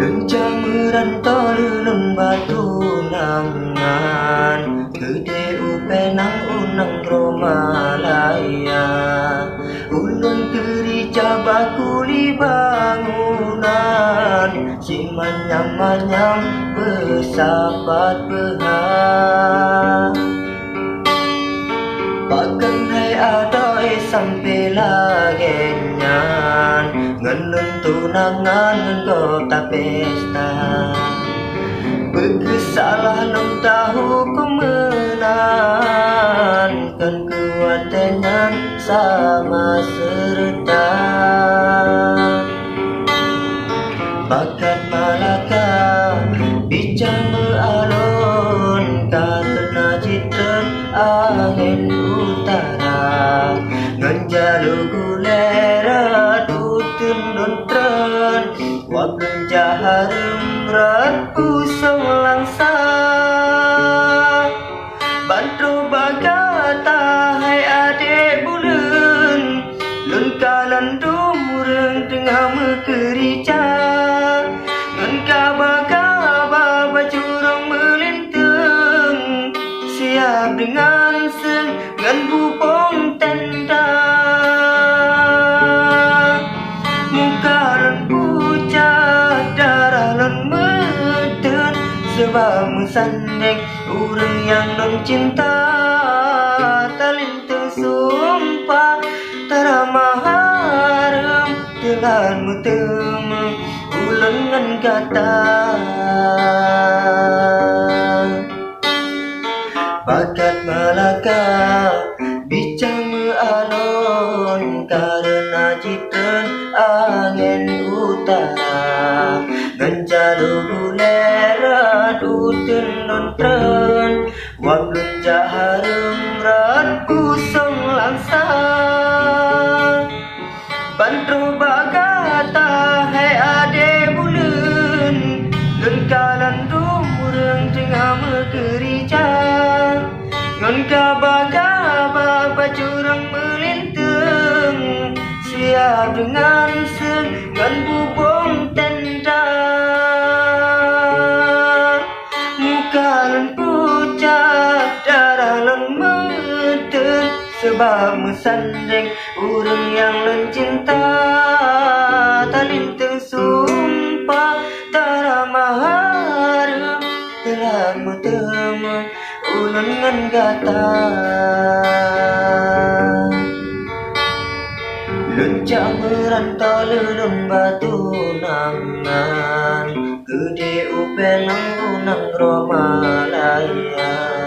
Lencameran tolulun batu nangan gede upenang unang romalaya ulun kerja bakuli bangunan si manyam-manyam bersahabat berhak bahkan hai adoi sampai lagenyan ngenun tunangan ngenggota pesta berkesalah nom tahu kemenan kan kuatengan sama serta bakat Malaka bincang beralun karena citra angin utara ngenjalu gulera tutun dontren wakil jaharum ratu selangsa bantu bagata hai adik bulan lun kalan dumureng tengah mekerja kaba bacurang melintang siap dengan seng ngan bubong tenda muka len pucat darah len meten sebab mesandeng urang yang non cinta talintang sumpah taramah harum telan mutemeng ulengan kata bakat Malaka bincang mealon karena citren angin utara ngenjalu gulera duten nontren wablun jaharum rat kusong langsa bantu bagata hai ade bulan lengkalan dumureng tengah mekerja ngon kaba-kaba bacurang melintang siap dengan seng ngan bubong tenda muka len pucat darah len meten sebab mesandeng urang yang len cinta talintang sumpah taramah harum telah mutemeng ulengan gata lencameran tolulun batu nangan gede upenang unang romalaya